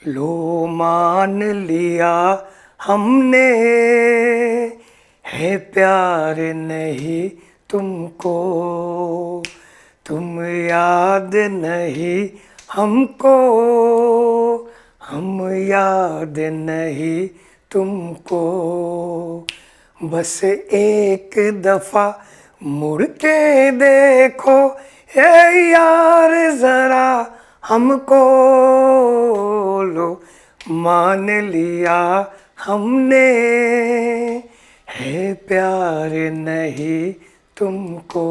लो मान लिया हमने है प्यार नहीं तुमको, तुम याद नहीं हमको, हम याद नहीं तुमको। बस एक दफ़ा मुड़ के देखो ए यार ज़रा हमको, लो मान लिया हमने है प्यार नहीं तुमको।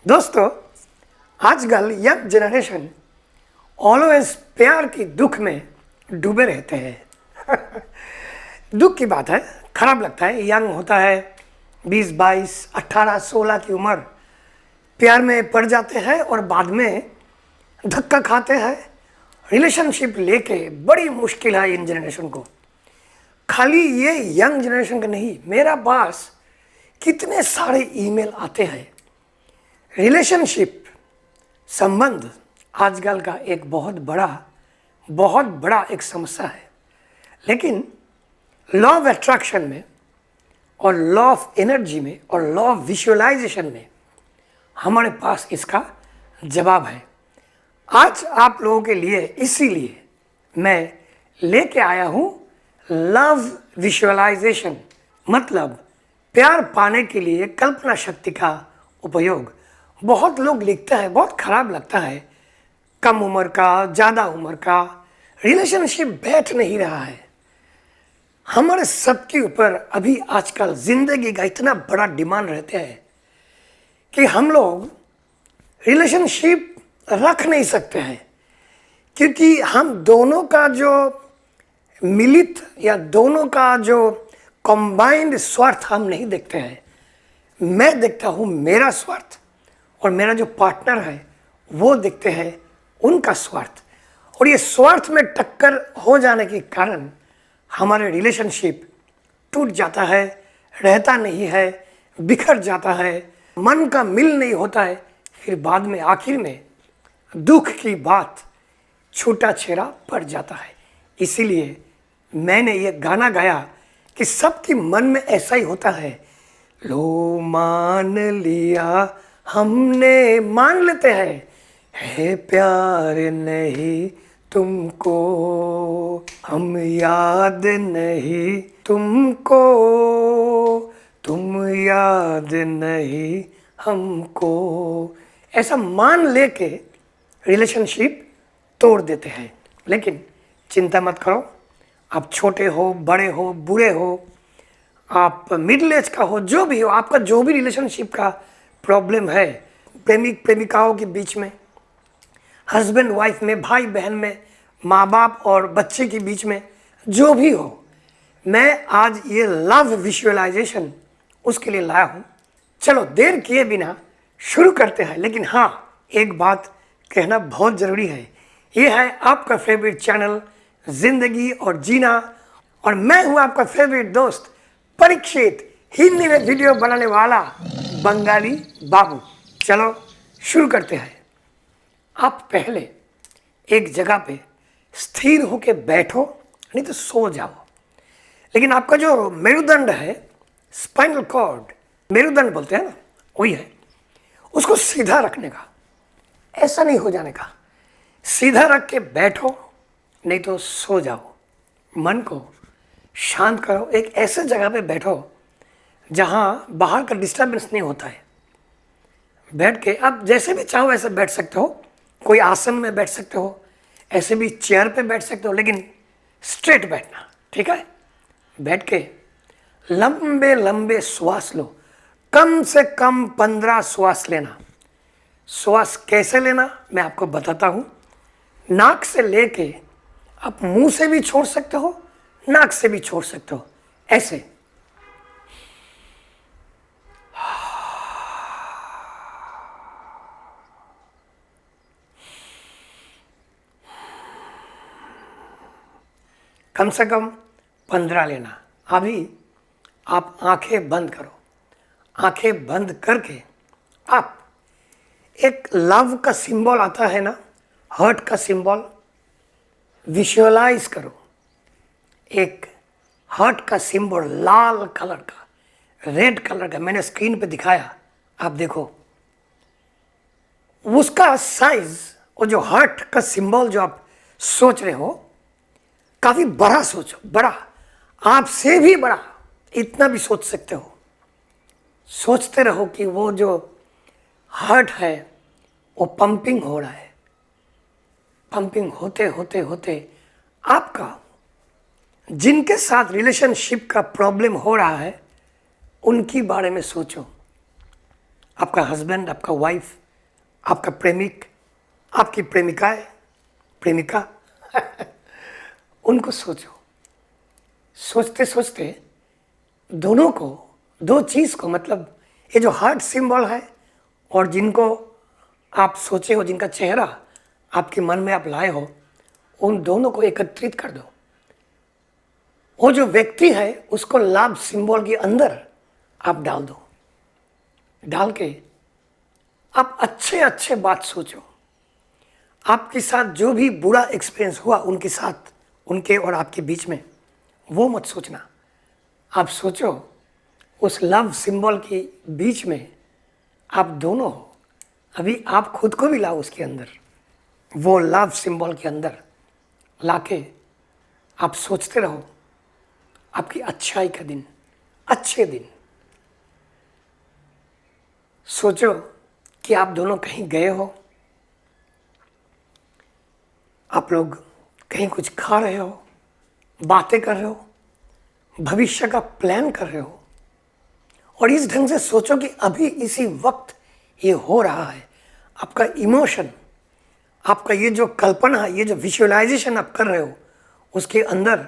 दोस्तों, आजकल यंग जनरेशन ऑलवेज प्यार की दुख में डूबे रहते हैं। दुख की बात है, खराब लगता है। यंग होता है, 20, 22, 18, 16 की उम्र, प्यार में पड़ जाते हैं और बाद में धक्का खाते हैं। रिलेशनशिप लेके बड़ी मुश्किल है इन जनरेशन को। खाली ये यंग जनरेशन का नहीं, मेरा पास कितने सारे ईमेल आते हैं। रिलेशनशिप संबंध आजकल का एक बहुत बड़ा एक समस्या है। लेकिन लॉ ऑफ अट्रैक्शन में और लॉ ऑफ एनर्जी में और लॉ ऑफ विजुअलाइजेशन में हमारे पास इसका जवाब है। आज आप लोगों के लिए इसीलिए मैं लेके आया हूँ लव विजुअलाइजेशन, मतलब प्यार पाने के लिए कल्पना शक्ति का उपयोग। बहुत लोग लिखते हैं, बहुत खराब लगता है, कम उम्र का, ज़्यादा उम्र का रिलेशनशिप बैठ नहीं रहा है। हमारे सबके ऊपर अभी आजकल ज़िंदगी का इतना बड़ा डिमांड रहता है कि हम लोग रिलेशनशिप रख नहीं सकते हैं, क्योंकि हम दोनों का जो मिलित या दोनों का जो कंबाइंड स्वार्थ हम नहीं देखते हैं। मैं देखता हूँ मेरा स्वार्थ और मेरा जो पार्टनर है वो देखते हैं उनका स्वार्थ, और ये स्वार्थ में टक्कर हो जाने के कारण हमारे रिलेशनशिप टूट जाता है, रहता नहीं है, बिखर जाता है, मन का मिल नहीं होता है। फिर बाद में आखिर में दुख की बात छूटा छेड़ा पड़ जाता है। इसीलिए मैंने ये गाना गाया कि सबके मन में ऐसा ही होता है। लो मान लिया हमने, मान लेते हैं है प्यार नहीं तुमको, हम याद नहीं तुमको, तुम याद नहीं हमको। ऐसा मान लेके रिलेशनशिप तोड़ देते हैं। लेकिन चिंता मत करो, आप छोटे हो, बड़े हो, बूढ़े हो, आप मिडिल एज का हो, जो भी हो, आपका जो भी रिलेशनशिप का प्रॉब्लम है, प्रेमिक प्रेमिकाओं के बीच में, हस्बैंड वाइफ में, भाई बहन में, माँ बाप और बच्चे के बीच में, जो भी हो, मैं आज ये लव विजुअलाइजेशन उसके लिए लाया हूँ। चलो देर किए बिना शुरू करते हैं। लेकिन हाँ, एक बात कहना बहुत ज़रूरी है। ये है आपका फेवरेट चैनल ज़िंदगी और जीना, और मैं हूँ आपका फेवरेट दोस्त परीक्षित, हिंदी में वीडियो बनाने वाला बंगाली बाबू। चलो शुरू करते हैं। आप पहले एक जगह पे स्थिर होकर बैठो, नहीं तो सो जाओ। लेकिन आपका जो मेरुदंड है, स्पाइनल कॉर्ड, मेरुदंड बोलते हैं ना, वही है, उसको सीधा रखने का, ऐसा नहीं हो जाने का। सीधा रख के बैठो, नहीं तो सो जाओ। मन को शांत करो, एक ऐसे जगह पे बैठो जहाँ बाहर का डिस्टर्बेंस नहीं होता है। बैठ के आप जैसे भी चाहो वैसे बैठ सकते हो, कोई आसन में बैठ सकते हो, ऐसे भी चेयर पे बैठ सकते हो, लेकिन स्ट्रेट बैठना, ठीक है। बैठ के लंबे लंबे श्वास लो, कम से कम 15 श्वास लेना। श्वास कैसे लेना मैं आपको बताता हूँ। नाक से लेके आप मुंह से भी छोड़ सकते हो, नाक से भी छोड़ सकते हो, ऐसे। कम से कम 15 लेना। अभी आप आंखें बंद करो। आंखें बंद करके आप एक लव का सिंबल आता है ना, हर्ट का सिंबल, विजुअलाइज करो एक हर्ट का सिंबल लाल कलर का, रेड कलर का, मैंने स्क्रीन पे दिखाया, आप देखो उसका साइज और जो हर्ट का सिंबल जो आप सोच रहे हो, काफी बड़ा सोचो, बड़ा, आपसे भी बड़ा, इतना भी सोच सकते हो। सोचते रहो कि वो जो हार्ट है वो पंपिंग हो रहा है, पंपिंग होते होते होते आपका जिनके साथ रिलेशनशिप का प्रॉब्लम हो रहा है उनकी बारे में सोचो। आपका हस्बैंड, आपका वाइफ, आपका प्रेमिक, आपकी प्रेमिका उनको सोचो। सोचते सोचते दोनों को, दो चीज़ को, मतलब ये जो हार्ट सिंबल है और जिनको आप सोचे हो, जिनका चेहरा आपके मन में आप लाए हो, उन दोनों को एकत्रित कर दो। वो जो व्यक्ति है उसको लव सिंबल के अंदर आप डाल दो। डाल के आप अच्छे अच्छे बात सोचो। आपके साथ जो भी बुरा एक्सपीरियंस हुआ उनके साथ, उनके और आपके बीच में, वो मत सोचना। आप सोचो उस लव सिंबल के बीच में आप दोनों हो। अभी आप खुद को भी लाओ उसके अंदर, वो लव सिंबल के अंदर लाके आप सोचते रहो आपकी अच्छाई का दिन, अच्छे दिन। सोचो कि आप दोनों कहीं गए हो, आप लोग कहीं कुछ खा रहे हो, बातें कर रहे हो, भविष्य का प्लान कर रहे हो, और इस ढंग से सोचो कि अभी इसी वक्त ये हो रहा है। आपका इमोशन, आपका ये जो कल्पना है, ये जो विजुअलाइजेशन आप कर रहे हो, उसके अंदर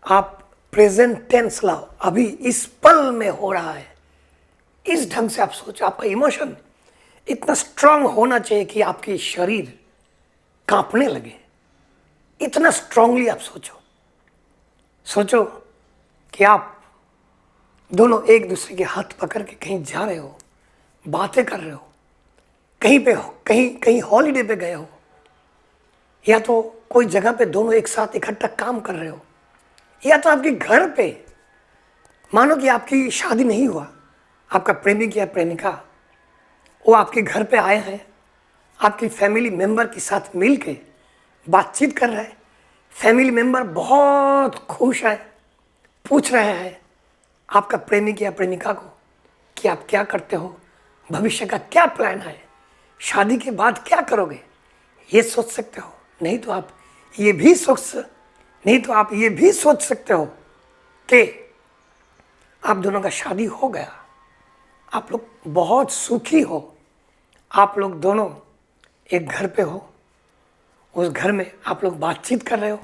आप प्रेजेंट टेंस लाओ, अभी इस पल में हो रहा है। इस ढंग से आप सोचो। आपका इमोशन इतना स्ट्रांग होना चाहिए कि आपकी शरीर कांपने लगे, इतना स्ट्रांगली आप सोचो। सोचो कि आप दोनों एक दूसरे के हाथ पकड़ के कहीं जा रहे हो, बातें कर रहे हो, कहीं पे हो, कहीं हॉलीडे पे गए हो, या तो कोई जगह पे दोनों एक साथ इकट्ठा काम कर रहे हो, या तो आपके घर पे, मानो कि आपकी शादी नहीं हुआ, आपका प्रेमिक या प्रेमिका वो आपके घर पे आए हैं, आपकी फैमिली मेंबर के साथ मिल के बातचीत कर रहे हैं। फैमिली मेंबर बहुत खुश है, पूछ रहे हैं आपका प्रेमिक या प्रेमिका को कि आप क्या करते हो, भविष्य का क्या प्लान है, शादी के बाद क्या करोगे, ये सोच सकते हो। नहीं तो आप ये भी सोच सकते हो कि आप दोनों का शादी हो गया, आप लोग बहुत सुखी हो, आप लोग दोनों एक घर पे हो, उस घर में आप लोग बातचीत कर रहे हो,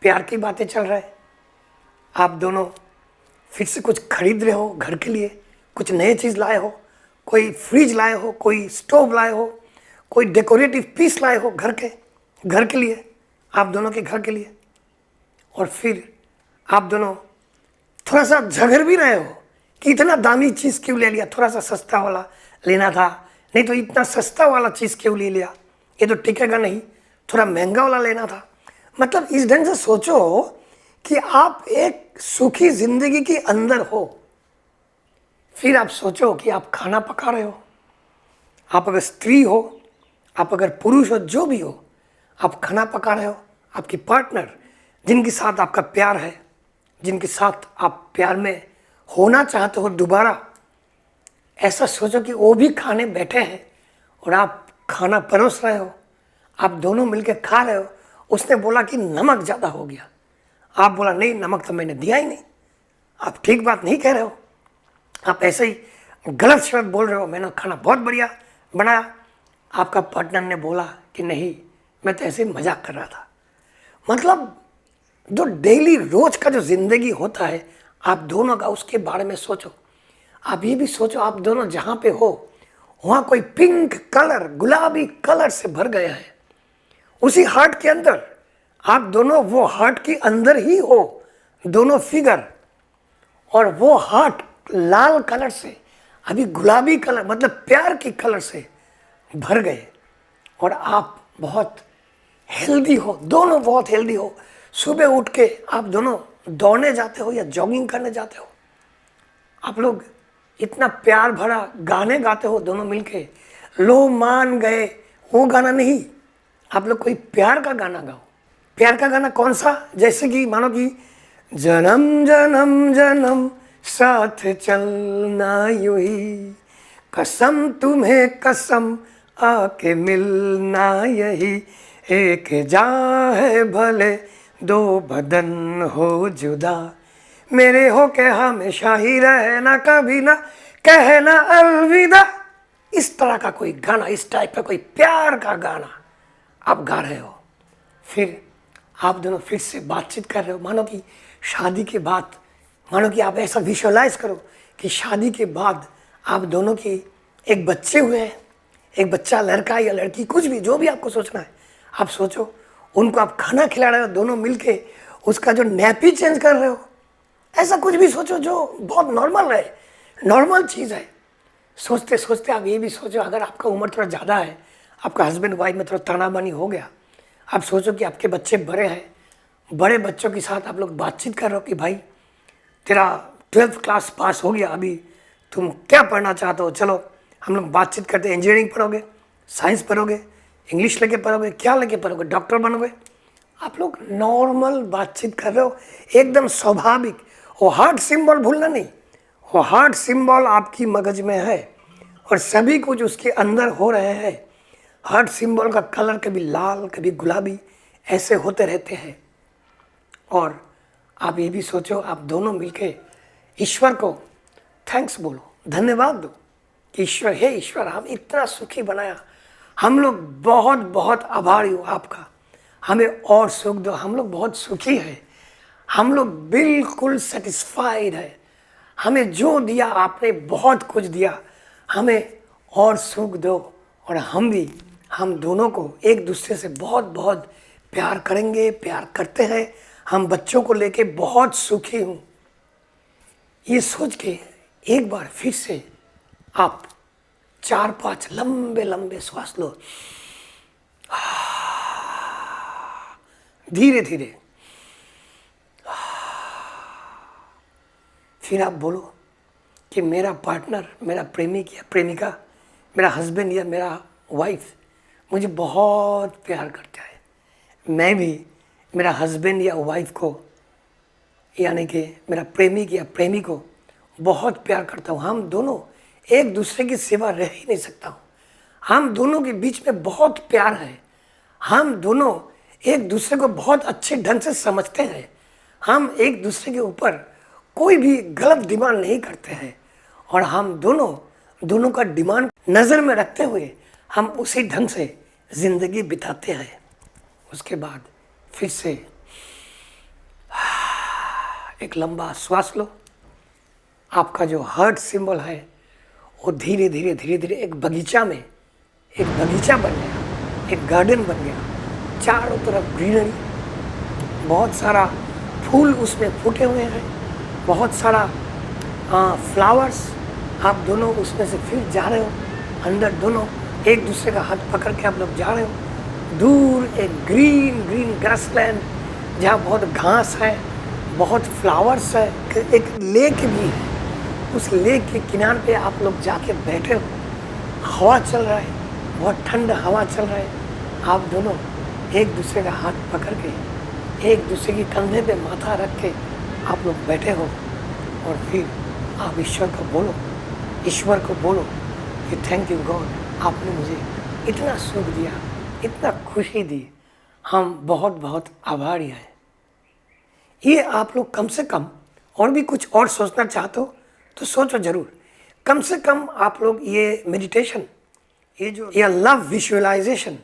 प्यार की बातें चल रहा है, आप दोनों फिर से कुछ खरीद रहे हो घर के लिए, कुछ नए चीज़ लाए हो, कोई फ्रिज लाए हो, कोई स्टोव लाए हो, कोई डेकोरेटिव पीस लाए हो घर के लिए, आप दोनों के घर के लिए। और फिर आप दोनों थोड़ा सा झगड़ भी रहे हो कि इतना दामी चीज़ क्यों ले लिया, थोड़ा सा सस्ता वाला लेना था, नहीं तो इतना सस्ता वाला चीज़ क्यों ले लिया, ये तो टिकेगा नहीं, थोड़ा महंगा वाला लेना था। मतलब इस ढंग से सोचो कि आप एक सुखी जिंदगी के अंदर हो। फिर आप सोचो कि आप खाना पका रहे हो, आप अगर स्त्री हो, आप अगर पुरुष हो, जो भी हो, आप खाना पका रहे हो, आपकी पार्टनर जिनके साथ आपका प्यार है, जिनके साथ आप प्यार में होना चाहते हो दोबारा, ऐसा सोचो कि वो भी खाने बैठे हैं और आप खाना परोस रहे हो, आप दोनों मिलकर खा रहे हो। उसने बोला कि नमक ज़्यादा हो गया, आप बोला नहीं नमक तो मैंने दिया ही नहीं, आप ठीक बात नहीं कह रहे हो, आप ऐसे ही गलत शब्द बोल रहे हो, मैंने खाना बहुत बढ़िया बनाया। आपका पार्टनर ने बोला कि नहीं मैं तो ऐसे ही मजाक कर रहा था। मतलब जो डेली रोज का जो जिंदगी होता है आप दोनों का, उसके बारे में सोचो। आप ये भी सोचो आप दोनों जहाँ पे हो वहाँ कोई पिंक कलर, गुलाबी कलर से भर गया है, उसी हार्ट के अंदर आप दोनों वो हार्ट के अंदर ही हो, दोनों फिगर, और वो हार्ट लाल कलर से, अभी गुलाबी कलर मतलब प्यार की कलर से भर गए और आप बहुत हेल्दी हो, दोनों बहुत हेल्दी हो। सुबह उठ के आप दोनों दौड़ने जाते हो या जॉगिंग करने जाते हो, आप लोग इतना प्यार भरा गाने गाते हो दोनों मिलके, लो मान गए, वो गाना नहीं, आप लोग कोई प्यार का गाना गाओ। प्यार का गाना कौन सा? जैसे कि मानो कि जन्म जन्म जन्म साथ चलना यूं ही, कसम तुम्हें कसम आके मिलना यही, एक जान है भले दो बदन हो जुदा, मेरे हो के हमेशा ही रहना, कभी ना कहना अलविदा। इस तरह का कोई गाना, इस टाइप का कोई प्यार का गाना आप गा रहे हो। फिर आप दोनों फिर से बातचीत कर रहे हो, मानो कि शादी के बाद, मानो कि आप ऐसा विजुअलाइज करो कि शादी के बाद आप दोनों की एक बच्चे हुए हैं, एक बच्चा लड़का या लड़की, कुछ भी, जो भी आपको सोचना है आप सोचो। उनको आप खाना खिला रहे हो दोनों मिलके, उसका जो नैपी चेंज कर रहे हो, ऐसा कुछ भी सोचो जो बहुत नॉर्मल है, नॉर्मल चीज़ है। सोचते सोचते आप ये भी सोचो, अगर आपका उम्र थोड़ा ज़्यादा है, आपका हस्बैंड वाइफ में थोड़ा तनाबानी हो गया, आप सोचो कि आपके बच्चे बड़े हैं, बड़े बच्चों के साथ आप लोग बातचीत कर रहे हो कि भाई तेरा 12th क्लास पास हो गया, अभी तुम क्या पढ़ना चाहते हो, चलो हम लोग बातचीत करते हैं। इंजीनियरिंग पढ़ोगे, साइंस पढ़ोगे, इंग्लिश लेके पढ़ोगे, क्या लेके पढ़ोगे, डॉक्टर बनोगे? आप लोग नॉर्मल बातचीत कर रहे हो, एकदम स्वाभाविक। वो हार्ट सिंबल भूलना नहीं, वो हार्ट सिंबल आपकी मगज में है और सभी कुछ उसके अंदर हो रहे हैं। हार्ट सिंबल का कलर कभी लाल कभी गुलाबी ऐसे होते रहते हैं। और आप ये भी सोचो, आप दोनों मिलके ईश्वर को थैंक्स बोलो, धन्यवाद दो कि ईश्वर, हे ईश्वर, हम इतना सुखी बनाया, हम लोग बहुत बहुत आभारी हो आपका, हमें और सुख दो, हम लोग बहुत सुखी हैं, हम लोग बिल्कुल सेटिस्फाइड है, हमें जो दिया आपने बहुत कुछ दिया, हमें और सुख दो। और हम भी, हम दोनों को एक दूसरे से बहुत बहुत प्यार करेंगे, प्यार करते हैं, हम बच्चों को लेके बहुत सुखी हूँ। ये सोच के एक बार फिर से आप 4-5 लंबे लंबे श्वास लो, धीरे धीरे। फिर आप बोलो कि मेरा पार्टनर, मेरा प्रेमिक या प्रेमिका, मेरा हस्बैंड या मेरा वाइफ मुझे बहुत प्यार करता है, मैं भी मेरा हस्बैंड या वाइफ को, यानी कि मेरा प्रेमिक या प्रेमी को बहुत प्यार करता हूँ। हम दोनों एक दूसरे की सिवा रह ही नहीं सकता हूँ, हम दोनों के बीच में बहुत प्यार है, हम दोनों एक दूसरे को बहुत अच्छे ढंग से समझते हैं, हम एक दूसरे के ऊपर कोई भी गलत डिमांड नहीं करते हैं, और हम दोनों का डिमांड नज़र में रखते हुए हम उसी ढंग से ज़िंदगी बिताते हैं। उसके बाद फिर से एक लंबा श्वास लो। आपका जो हार्ट सिंबल है वो धीरे धीरे धीरे धीरे एक बगीचा में, एक बगीचा बन गया, एक गार्डन बन गया, चारों तरफ ग्रीनरी, बहुत सारा फूल उसमें फूटे हुए हैं, बहुत सारा फ्लावर्स। आप दोनों उसमें से फिर जा रहे हो अंदर, दोनों एक दूसरे का हाथ पकड़ के आप लोग जा रहे हो। दूर एक ग्रीन ग्रीन ग्रासलैंड, जहाँ बहुत घास है, बहुत फ्लावर्स है, एक लेक भी है, उस लेक के किनारे पे आप लोग जाके बैठे हो, हवा चल रहा है, बहुत ठंडा हवा चल रहा है, आप दोनों एक दूसरे का हाथ पकड़ के, एक दूसरे की कंधे पे माथा रख के आप लोग बैठे हो। और फिर आप ईश्वर को बोलो, ईश्वर को बोलो कि थैंक यू गॉड, आपने मुझे इतना सुख दिया, इतना खुशी दी, हम बहुत बहुत आभारी हैं। ये आप लोग कम से कम, और भी कुछ और सोचना चाहते हो तो सोचो ज़रूर, कम से कम आप लोग ये मेडिटेशन, ये लव विजुअलाइजेशन,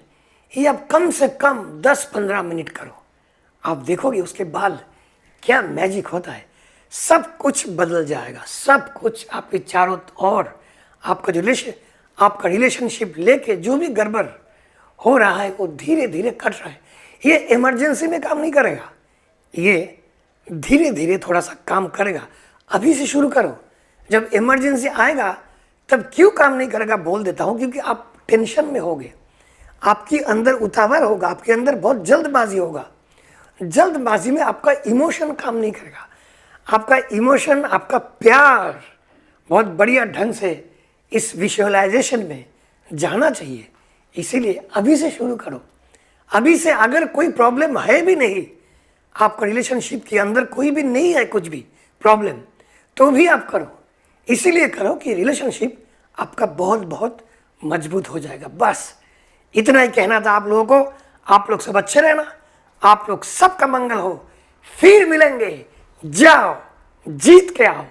ये आप कम से कम 10-15 मिनट करो। आप देखोगे उसके बाद क्या मैजिक होता है, सब कुछ बदल जाएगा, सब कुछ आपके चारों ओर, आपका रिलेशनशिप लेके जो भी गड़बड़ हो रहा है वो धीरे धीरे कट रहा है। ये इमरजेंसी में काम नहीं करेगा, ये धीरे धीरे थोड़ा सा काम करेगा। अभी से शुरू करो, जब इमरजेंसी आएगा तब क्यों काम नहीं करेगा बोल देता हूँ, क्योंकि आप टेंशन में होगे, आपके अंदर उतावल होगा, आपके अंदर बहुत जल्दबाजी होगा। जल्दबाजी में आपका इमोशन काम नहीं करेगा। आपका इमोशन, आपका प्यार बहुत बढ़िया ढंग से इस विजुअलाइजेशन में जाना चाहिए। इसीलिए अभी से शुरू करो। अभी से अगर कोई प्रॉब्लम है भी नहीं, आपका रिलेशनशिप के अंदर कोई भी नहीं है कुछ भी प्रॉब्लम, तो भी आप करो। इसीलिए करो कि रिलेशनशिप आपका बहुत बहुत मजबूत हो जाएगा। बस इतना ही कहना था आप लोगों को। आप लोग सब अच्छे रहना, आप लोग सबका मंगल हो। फिर मिलेंगे। जाओ, जीत के आओ।